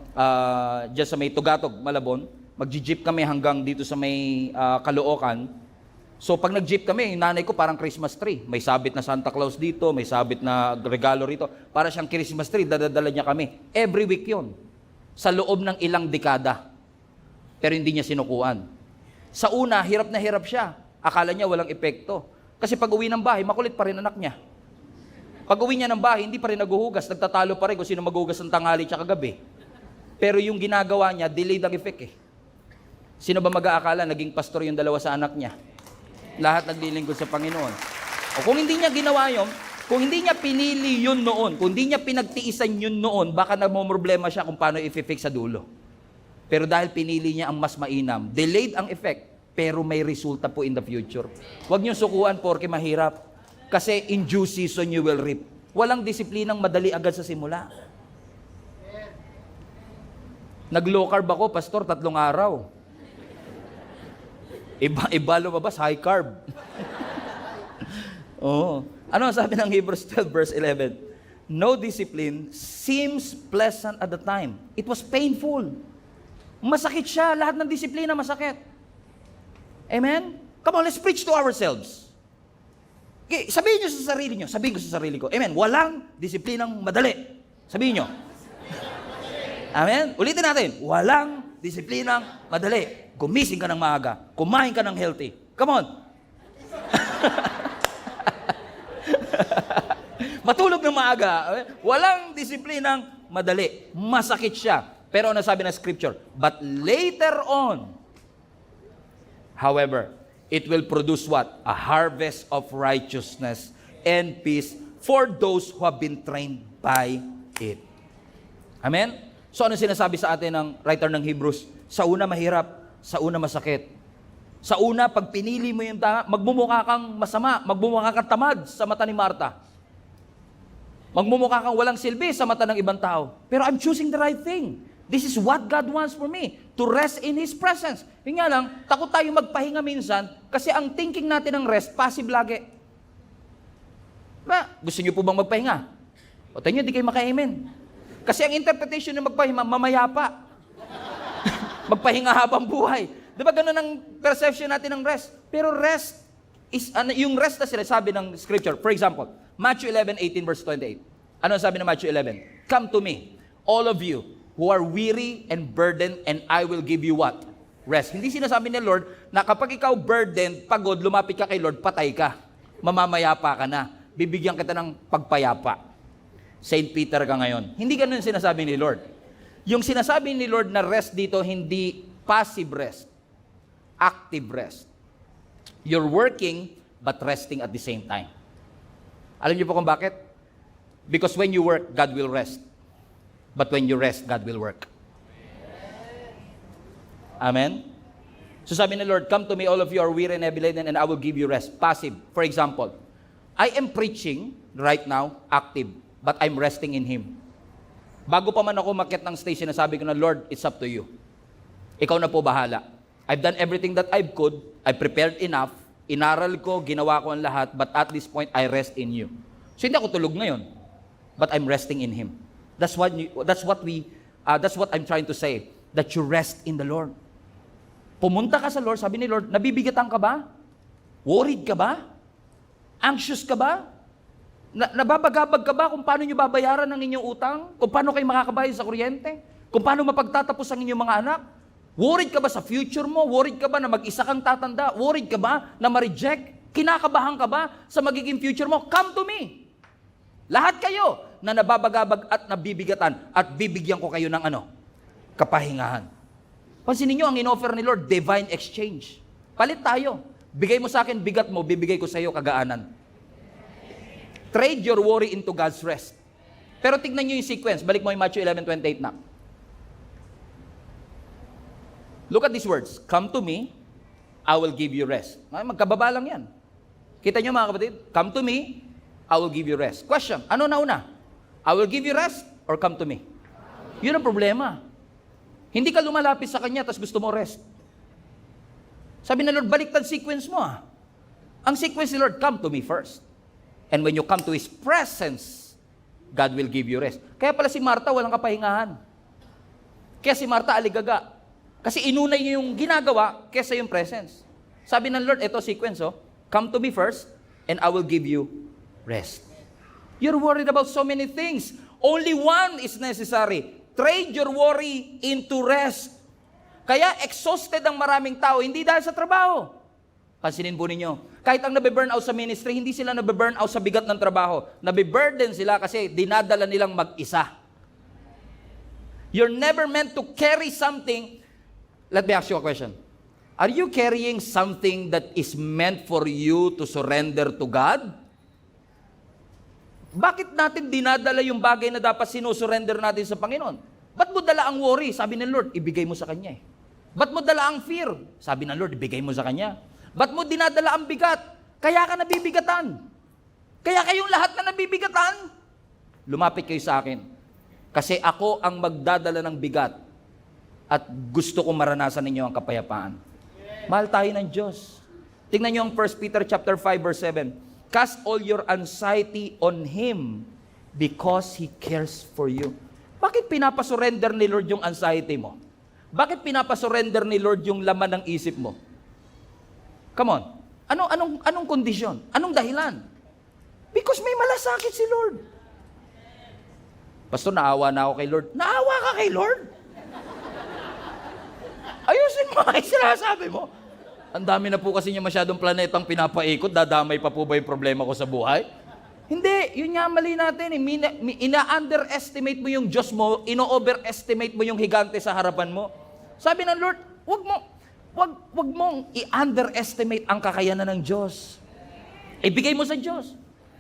Diyan sa may Tugatog, Malabon, magji-jeep kami hanggang dito sa may Caloocan. So pag nag-jeep kami, yung nanay ko parang Christmas tree. May sabit na Santa Claus dito, may sabit na regalo rito. Para siyang Christmas tree, dadadala niya kami. Every week yon.
sa loob ng ilang dekada. Pero hindi niya sinukuan. Sa una, hirap na hirap siya. Akala niya walang epekto. Kasi pag uwi ng bahay, makulit pa rin anak niya. Pag uwi niya ng bahay, hindi pa rin naghuhugas. Nagtatalo pa rin kung sino maghuhugas ng tanghali tsaka gabi. Pero yung ginagawa niya, delayed ang effect eh. Sino ba mag-aakala naging pastor yung dalawa sa anak niya? Lahat naglilingkod sa Panginoon. O kung hindi niya ginawa yun, kung hindi niya pinili yun noon, kung hindi niya pinagtiisan yun noon, baka nagmumroblema siya kung paano i-fix sa dulo. Pero dahil pinili niya ang mas mainam, delayed ang effect, pero may resulta po in the future. Huwag niyong sukuan porke mahirap. Kasi in due season you will reap. Walang disiplinang madali agad sa simula. Nag-low carb ako, pastor, 3 araw. Iba lumabas, high carb. Oo. Ano ang sabi ng Hebrews 12 verse 11? No discipline seems pleasant at the time. It was painful. Masakit siya. Lahat ng disiplina masakit. Amen? Come on, let's preach to ourselves. Okay, sabihin nyo sa sarili nyo. Sabihin ko sa sarili ko. Amen? Walang disiplinang madali. Sabihin nyo. Amen? Ulitin natin. Walang disiplinang madali. Gumising ka ng maaga. Kumain ka ng healthy. Come on. Matulog ng maaga. Walang disiplinang madali. Masakit siya. Pero ano sabi ng scripture? But later on, however, it will produce what? A harvest of righteousness and peace for those who have been trained by it. Amen? So ano sinasabi sa atin ng writer ng Hebrews? Sa una mahirap, sa una masakit. Sa una, pag pinili mo yung tama, magmumukha kang masama, magmumukha kang tamad sa mata ni Martha. Magmumukha kang walang silbi sa mata ng ibang tao. Pero I'm choosing the right thing. This is what God wants for me, to rest in His presence. Yung nga lang, takot tayo magpahinga minsan kasi ang thinking natin ng rest, passive lagi. Ba, gusto niyo po bang magpahinga? O tayo di kayo maka-amen. Kasi ang interpretation ng magpahinga, mamayapa. Magpahinga habang buhay. Di ba ganun ang perception natin ng rest? Pero rest is, yung rest na sinasabi ng scripture. For example, Matthew 11:18 verse 28. Ano sabi ng Matthew 11? Come to me, all of you who are weary and burdened, and I will give you what? Rest. Hindi sinasabi ni Lord na kapag ikaw burdened, pagod, lumapit ka kay Lord, patay ka. Mamamayapa ka na. Bibigyan kita ng pagpayapa. Saint Peter ka ngayon. Hindi ganun sinasabi ni Lord. Yung sinasabi ni Lord na rest dito, hindi passive rest. Active rest. You're working, but resting at the same time. Alam niyo po kung bakit? Because when you work, God will rest. But when you rest, God will work. Amen? So sabi ni Lord, come to me all of you are weary and heavy laden and I will give you rest. Passive. For example, I am preaching right now, active, but I'm resting in Him. Bago pa man ako makit ng stage, sinasabi ko na, Lord, it's up to you. Ikaw na po bahala. I've done everything that I could. I prepared enough. Inaral ko, ginawa ko ang lahat, but at this point, I rest in you. So hindi ako tulog ngayon, but I'm resting in Him. That's what I'm trying to say, that you rest in the Lord. Pumunta ka sa Lord, sabi ni Lord, nabibigatan ka ba? Worried ka ba? Anxious ka ba? Nababagabag ka ba kung paano nyo babayaran ang inyong utang? Kung paano kayo makakabayad sa kuryente? Kung paano mapagtatapos ang inyong mga anak? Worried ka ba sa future mo? Worried ka ba na mag-isa kang tatanda? Worried ka ba na ma-reject? Kinakabahan ka ba sa magiging future mo? Come to me! Lahat kayo na nababagabag at nabibigatan at bibigyan ko kayo ng kapahingahan. Pansinin nyo, ang in-offer ni Lord, divine exchange. Palit tayo. Bigay mo sa akin bigat mo, bibigay ko sa iyo kagaanan. Trade your worry into God's rest. Pero tignan nyo yung sequence. Balik mo yung Matthew 11:28 na. Look at these words. Come to me, I will give you rest. Magkababa lang yan. Kita nyo mga kapatid? Come to me, I will give you rest. Question, ano na una? I will give you rest or come to me? Yun ang problema. Hindi ka lumalapit sa Kanya tapos gusto mo rest. Sabi na Lord, baliktad sequence mo . Ang sequence ni Lord, come to me first. And when you come to His presence, God will give you rest. Kaya pala si Martha walang kapahingahan. Kaya si Martha aligaga. Kasi inunay niya yung ginagawa kesa yung presence. Sabi ng Lord, ito sequence come to me first, and I will give you rest. You're worried about so many things. Only one is necessary. Trade your worry into rest. Kaya exhausted ang maraming tao, hindi dahil sa trabaho. Pansinin po ninyo, kahit ang nabe-burn out sa ministry, hindi sila nabe-burn out sa bigat ng trabaho. Nabe-burden sila kasi dinadala nilang mag-isa. You're never meant to carry something. Let me ask you a question. Are you carrying something that is meant for you to surrender to God? Bakit natin dinadala yung bagay na dapat sinusurrender natin sa Panginoon? Ba't mo dala ang worry? Sabi ng Lord, ibigay mo sa Kanya eh. Ba't mo dala ang fear? Sabi ng Lord, ibigay mo sa Kanya. Ba't mo dinadala ang bigat? Kaya ka nabibigatan. Kaya kayong lahat na nabibigatan, lumapit kayo sa akin. Kasi ako ang magdadala ng bigat at gusto kong maranasan ninyo ang kapayapaan. Mahal tayo ng Diyos. Tingnan niyo ang 1 Peter chapter 5 verse 7. Cast all your anxiety on Him because He cares for you. Bakit pinapasurrender ni Lord yung anxiety mo? Bakit pinapasurrender ni Lord yung laman ng isip mo? Come on. Anong kondisyon? Anong dahilan? Because may malasakit si Lord. Pastor, naawa na ako kay Lord. Naawa ka kay Lord? Ayusin mo ay sinasabi mo. Ang dami na po kasi niya masyadong planetang pinapaikot, dadamay pa po ba yung problema ko sa buhay? Hindi, yun nga mali natin. Ina-underestimate mo yung Diyos mo, ino-overestimate mo yung higante sa harapan mo. Sabi ng Lord, wag mong i-underestimate ang kakayanan ng Diyos. Ibigay mo sa Diyos.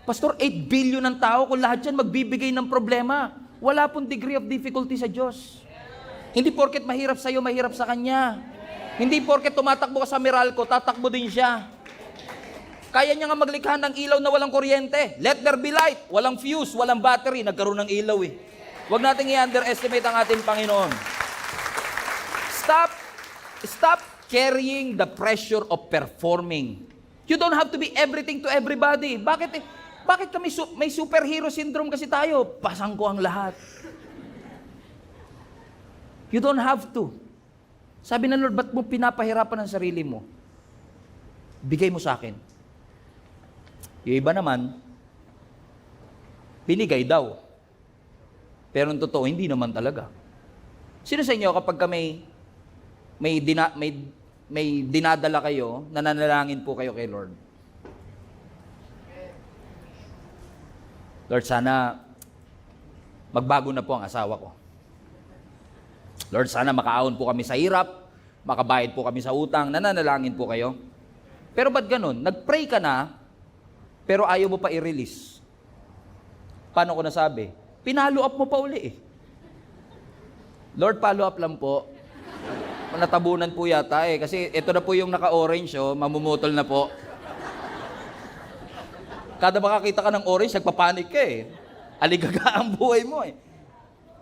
Pastor, 8 billion ng tao, kung lahat yan magbibigay ng problema, wala pong degree of difficulty sa Diyos. Hindi porket mahirap sa'yo, mahirap sa Kanya. Hindi porket tumatakbo ka sa Meralco, tatakbo din siya. Kaya niya nga maglikha ng ilaw na walang kuryente. Let there be light. Walang fuse, walang battery. Nagkaroon ng ilaw eh. Huwag nating i-underestimate ang ating Panginoon. Stop carrying the pressure of performing. You don't have to be everything to everybody. Bakit kami may superhero syndrome kasi tayo? Pasang ko ang lahat. You don't have to. Sabi ng Lord, ba't mo pinapahirapan ang sarili mo? Bigay mo sa akin. Yung iba naman, binigay daw. Pero ang totoo, hindi naman talaga. Sino sa inyo kapag may dinadala kayo, nananalangin po kayo kay Lord? Lord, sana magbago na po ang asawa ko. Lord, sana makaahon po kami sa hirap, makabayad po kami sa utang, nananalangin po kayo. Pero ba't ganun? Nag-pray ka na, pero ayaw mo pa i-release. Paano ko nasabi? Pinalo up mo pa uli eh. Lord, follow up lang po. Natabunan po yata eh. Kasi ito na po yung naka-orange, oh, mamumutol na po. Kada makakita ka ng orange, nagpapanik ka eh. Aligaga ang buhay mo eh.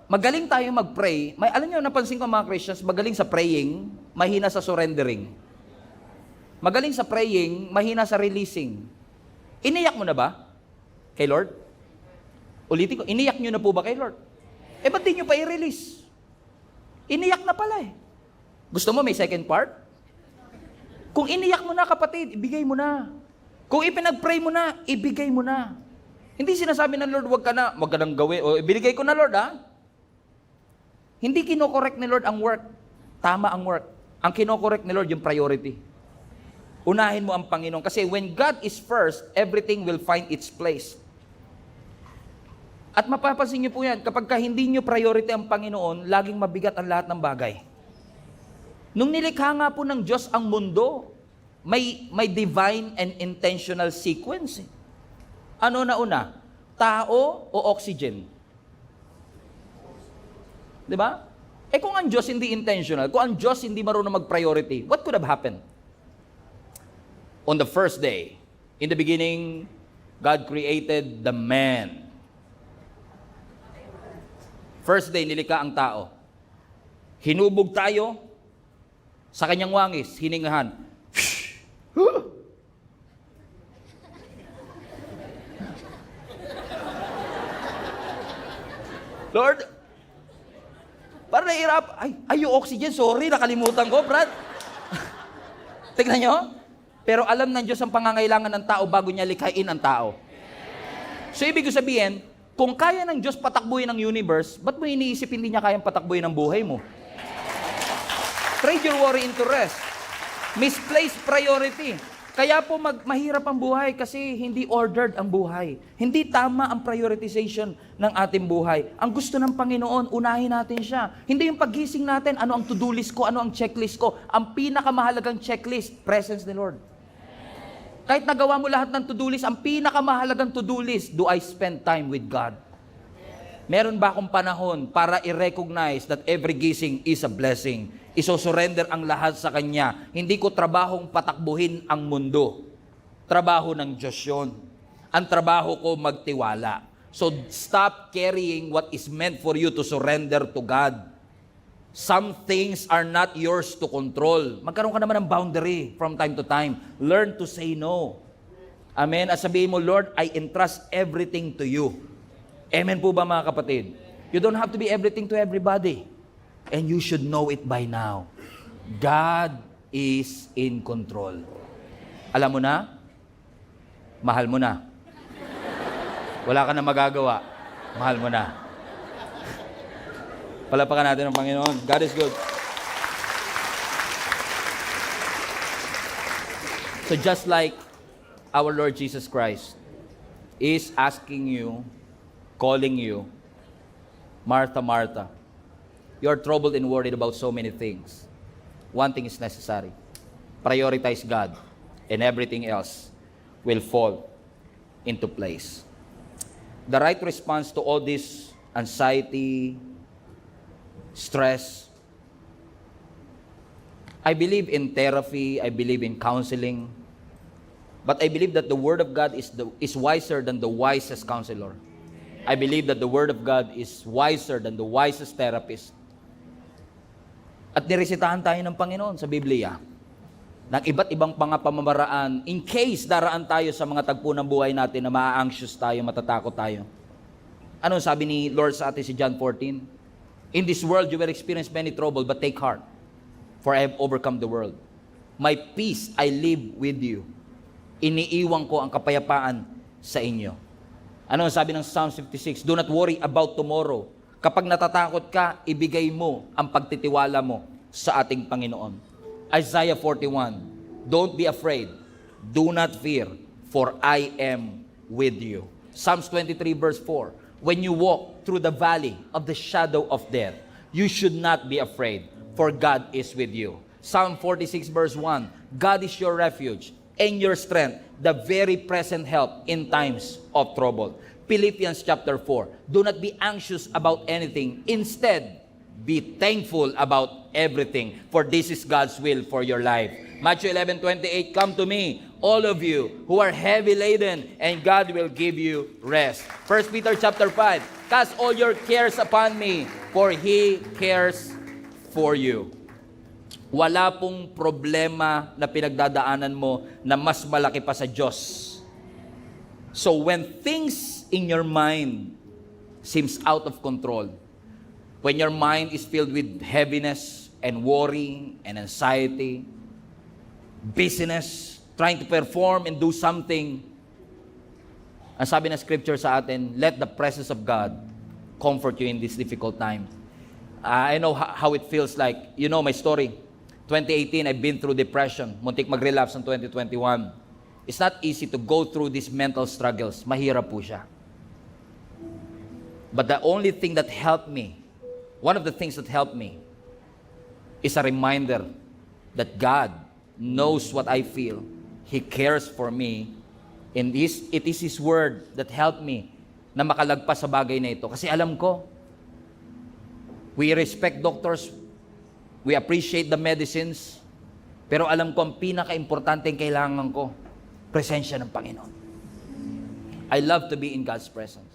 Magaling tayo mag-pray. Alam nyo, napansin ko mga Christians, magaling sa praying, mahina sa surrendering. Magaling sa praying, mahina sa releasing. Iniyak mo na ba kay Lord? Ulitin ko, iniyak nyo na po ba kay Lord? Eh, ba't di nyo pa i-release? Iniyak na pala eh. Gusto mo may second part? Kung iniyak mo na kapatid, ibigay mo na. Kung ipinag-pray mo na, ibigay mo na. Hindi sinasabi ng Lord, wag ka nang gawin. O, ibinigay ko na Lord ha. Hindi kinokorek ni Lord ang work. Tama ang work. Ang kinokorek ni Lord yung priority. Unahin mo ang Panginoon. Kasi when God is first, everything will find its place. At mapapansin niyo po yan, kapag hindi niyo priority ang Panginoon, laging mabigat ang lahat ng bagay. Nung nilikha nga po ng Diyos ang mundo, may divine and intentional sequence. Ano na una? Tao o oxygen? Di ba? Eh kung ang Diyos hindi intentional, kung ang Diyos hindi marunong mag-priority, what could have happened? On the first day, in the beginning, God created the man. First day, nilikha ang tao. Hinubog tayo, sa kanyang wangis, hiningahan. Lord, parang nahirap. Ay, yung oxygen, sorry, nakalimutan ko, Brad. Tignan nyo. Pero alam ng Diyos ang pangangailangan ng tao bago niya likhain ang tao. So, ibig sabihin, Kung kaya ng Diyos patakbuhin ang universe, ba't mo iniisip hindi niya kayang patakbuhin ang buhay mo? Trade your worry into rest. Misplaced priority. Kaya po mahirap ang buhay kasi hindi ordered ang buhay. Hindi tama ang prioritization ng ating buhay. Ang gusto ng Panginoon, unahin natin siya. Hindi yung paggising natin, ano ang to-do list ko, ano ang checklist ko. Ang pinakamahalagang checklist, presence ni Lord. Kahit nagawa mo lahat ng to-do list, ang pinakamahalagang to-do list, do I spend time with God? Meron ba akong panahon para i-recognize that every gising is a blessing? Iso-surrender ang lahat sa Kanya. Hindi ko trabahong patakbuhin ang mundo. Trabaho ng Diyos yun. Ang trabaho ko magtiwala. So stop carrying what is meant for you to surrender to God. Some things are not yours to control. Magkaroon ka naman ng boundary from time to time. Learn to say no. Amen? At sabihin mo, Lord, I entrust everything to you. Amen po ba mga kapatid? You don't have to be everything to everybody. And you should know it by now. God is in control. Alam mo na? Mahal mo na. Wala ka na magagawa. Mahal mo na. Palapakan natin ang Panginoon. God is good. So just like our Lord Jesus Christ is asking you, calling you, Martha, Martha, you're troubled and worried about so many things. One thing is necessary. Prioritize God, and everything else will fall into place. The right response to all this anxiety, stress, I believe in therapy, I believe in counseling, but I believe that the Word of God is wiser than the wisest counselor. I believe that the Word of God is wiser than the wisest therapist. At niresitahan tayo ng Panginoon sa Biblia ng iba't ibang mga pamamaraan in case daraan tayo sa mga tagpo ng buhay natin na maa-anxious tayo, matatakot tayo. Ano sabi ni Lord sa atin si John 14? In this world you will experience many trouble, but take heart, for I have overcome the world. My peace I leave with you. Iniiwan ko ang kapayapaan sa inyo. Ano sabi ng Psalm 56? Do not worry about tomorrow. Kapag natatakot ka, ibigay mo ang pagtitiwala mo sa ating Panginoon. Isaiah 41, don't be afraid, do not fear, for I am with you. Psalms 23 verse 4, when you walk through the valley of the shadow of death, you should not be afraid, for God is with you. Psalm 46 verse 1, God is your refuge and your strength, the very present help in times of trouble. Philippians chapter 4, do not be anxious about anything. Instead, be thankful about everything, for this is God's will for your life. Matthew 11:28, come to me, all of you who are heavy laden, and God will give you rest. 1 Peter chapter 5, cast all your cares upon me, for He cares for you. Wala pong problema na pinagdadaanan mo na mas malaki pa sa Diyos. So when things in your mind seems out of control, when your mind is filled with heaviness and worry and anxiety, busyness, trying to perform and do something, ang sabi ng scripture sa atin, let the presence of God comfort you in this difficult time. I know how it feels like. You know my story. 2018, I've been through depression. Muntik mag-relapse ng 2021. It's not easy to go through these mental struggles. Mahirap po siya. But the only thing that helped me, one of the things that helped me, is a reminder that God knows what I feel. He cares for me. And it is His Word that helped me na makalagpas sa bagay na ito. Kasi alam ko, we respect doctors, we appreciate the medicines, pero alam ko ang pinaka-importante ang kailangan ko, presensya ng Panginoon. I love to be in God's presence.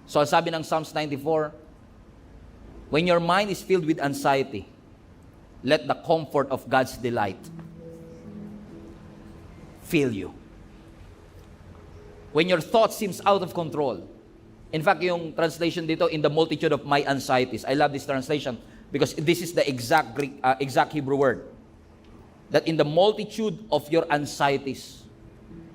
So sabi ng Psalms 94, when your mind is filled with anxiety, let the comfort of God's delight fill you. When your thought seems out of control, in fact, yung translation dito, in the multitude of my anxieties, I love this translation because this is the exact Hebrew word. That in the multitude of your anxieties,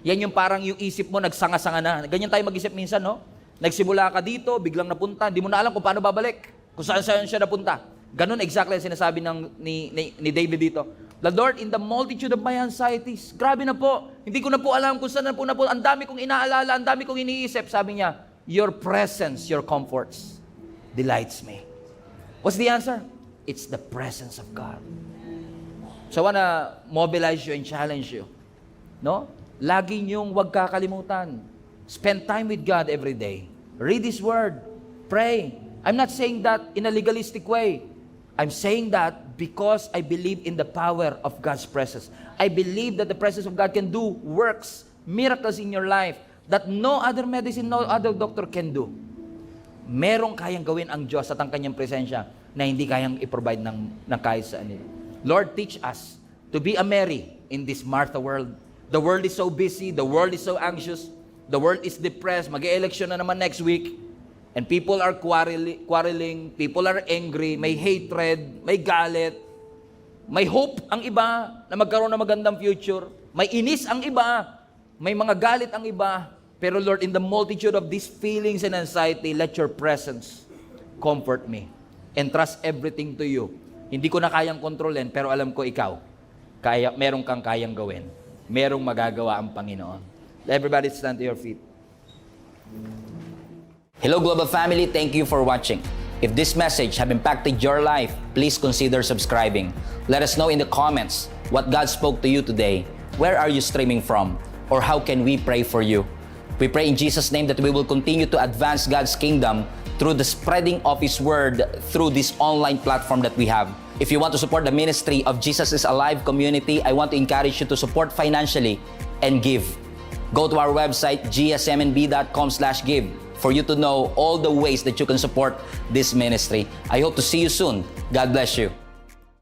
yan yung parang yung isip mo nagsanga-sanga na. Ganyan tayo mag-isip minsan, no? Nagsimula ka dito, biglang napunta, hindi mo na alam kung paano babalik, kung saan siya napunta. Ganun exactly ang sinasabi ni David dito. The Lord, in the multitude of my anxieties. Grabe na po. Hindi ko na po alam kung saan na po. Ang dami kong inaalala, ang dami kong iniisip. Sabi niya, your presence, your comforts, delights me. What's the answer? It's the presence of God. So I wanna mobilize you and challenge you. No? Lagi niyong huwag kakalimutan. Spend time with God every day. Read His Word. Pray. I'm not saying that in a legalistic way. I'm saying that because I believe in the power of God's presence. I believe that the presence of God can do works, miracles in your life that no other medicine, no other doctor can do. Merong kayang gawin ang Diyos at ang Kanyang presensya na hindi kayang i-provide ng kahit saan nila. Lord, teach us to be a Mary in this Martha world. The world is so busy, the world is so anxious, the world is depressed, mag-e-election na naman next week. And people are quarreling, people are angry, may hatred, may galit, may hope ang iba na magkaroon ng magandang future, may inis ang iba, may mga galit ang iba. Pero Lord, in the multitude of these feelings and anxiety, let your presence comfort me. Entrust everything to you. Hindi ko na kayang kontrolin, pero alam ko ikaw, meron kang kayang gawin. Merong magagawa ang Panginoon. Everybody stand to your feet.
Hello Global Family, thank you for watching. If this message have impacted your life, please consider subscribing. Let us know in the comments what God spoke to you today. Where are you streaming from? Or how can we pray for you? We pray in Jesus' name that we will continue to advance God's kingdom through the spreading of His Word through this online platform that we have. If you want to support the ministry of Jesus is Alive community, I want to encourage you to support financially and give. Go to our website, gsmnb.com/give. for you to know all the ways that you can support this ministry. I hope to see you soon. God bless you.